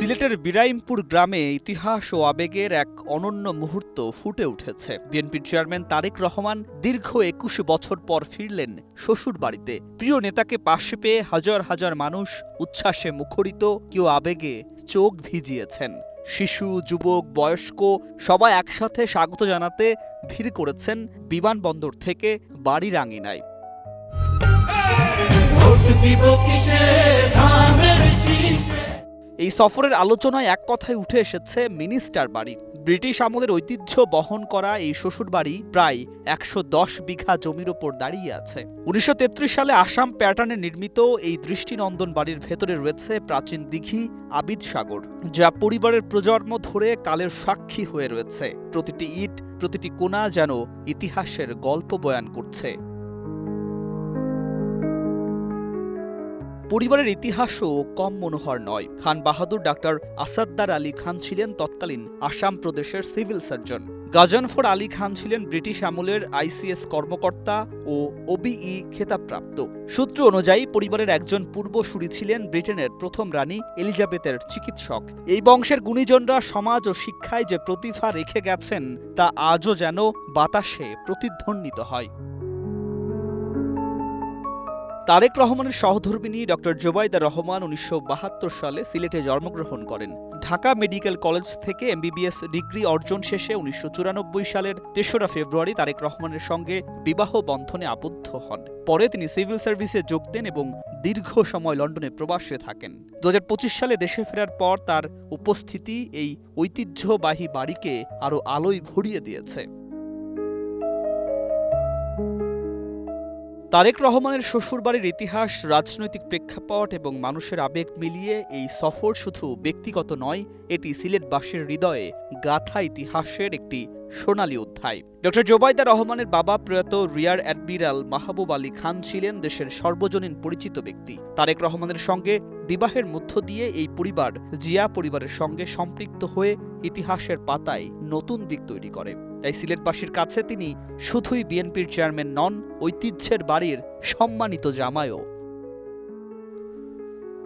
সিলেটের বিরাইমপুর গ্রামে ইতিহাস ও আবেগের এক অনন্য মুহূর্ত ফুটে উঠেছে। বিএনপির চেয়ারম্যান তারেক রহমান দীর্ঘ ২১ বছর পর ফিরলেন শ্বশুর বাড়িতে। প্রিয় নেতাকে পাশে পেয়ে হাজার হাজার মানুষ উচ্ছ্বাসে মুখরিত, কেউ আবেগে চোখ ভিজিয়েছেন। শিশু, যুবক, বয়স্ক সবাই একসাথে স্বাগত জানাতে ভিড় করেছেন বিমানবন্দর থেকে বাড়ির আঙিনায়। এই সফরের আলোচনায় এক কথায় উঠে এসেছে মিনিস্টার বাড়ি। ব্রিটিশ আমলের ঐতিহ্য বহন করা এই শ্বশুরবাড়ি প্রায় ১১০ বিঘা জমির ওপর দাঁড়িয়ে আছে। ১৯৩৩ সালে আসাম প্যাটার্নে নির্মিত এই দৃষ্টিনন্দন বাড়ির ভেতরে রয়েছে প্রাচীন দিঘি আবিদ সাগর, যা পরিবারের প্রজন্ম ধরে কালের সাক্ষী হয়ে রয়েছে। প্রতিটি ইট, প্রতিটি কোণা যেন ইতিহাসের গল্প বয়ান করছে। পরিবারের ইতিহাসও কম মনোহর নয়। খান বাহাদুর ডাক্তার আসাদ্দার আলী খান ছিলেন তৎকালীন আসাম প্রদেশের সিভিল সার্জন। গাজনফর আলী খান ছিলেন ব্রিটিশ আমলের আইসিএস কর্মকর্তা ও ওবিই খেতাবপ্রাপ্ত। সূত্র অনুযায়ী পরিবারের একজন পূর্বসূরি ছিলেন ব্রিটেনের প্রথম রানী এলিজাবেথের চিকিৎসক। এই বংশের গুণীজনরা সমাজ ও শিক্ষায় যে প্রতিভা রেখে গেছেন তা আজও যেন বাতাসে প্রতিধ্বনিত হয়। তারেক রহমানের সহধর্মিণী ডক্টর জোবাইদা রহমান ১৯৭২ সালে সিলেটে জন্মগ্রহণ করেন। ঢাকা মেডিকেল কলেজ থেকে এমবিবিএস ডিগ্রি অর্জন শেষে ১৯৯৪ সালের ৩রা ফেব্রুয়ারি তারেক রহমানের সঙ্গে বিবাহ বন্ধনে আবদ্ধ হন। পরে তিনি সিভিল সার্ভিসে যোগ দেন এবং দীর্ঘ সময় লন্ডনে প্রবাসে থাকেন। ২০২৫ সালে দেশে ফেরার পর তার উপস্থিতি এই ঐতিহ্যবাহী বাড়িকে আরও আলোয় ভরিয়ে দিয়েছে। তারেক রহমানের শ্বশুরবাড়ির ইতিহাস, রাজনৈতিক প্রেক্ষাপট এবং মানুষের আবেগ মিলিয়ে এই সফর শুধু ব্যক্তিগত নয়, এটি সিলেটবাসীর হৃদয়ে গাথা ইতিহাসের একটি সোনালী অধ্যায়। ডক্টর জোবাইদা রহমানের বাবা প্রয়াত রিয়ার অ্যাডমিরাল মাহবুব আলী খান ছিলেন দেশের সর্বজনীন পরিচিত ব্যক্তি। তারেক রহমানের সঙ্গে বিবাহের মধ্য দিয়ে এই পরিবার জিয়া পরিবারের সঙ্গে সম্পৃক্ত হয়ে ইতিহাসের পাতায় নতুন দিক তৈরি করে। তাই সিলেটবাসীর কাছে তিনি শুধুই বিএনপির চেয়ারম্যান নন, ঐতিহ্যের বাড়ির সম্মানিত জামাইও।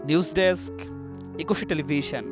News desk, ২১ television.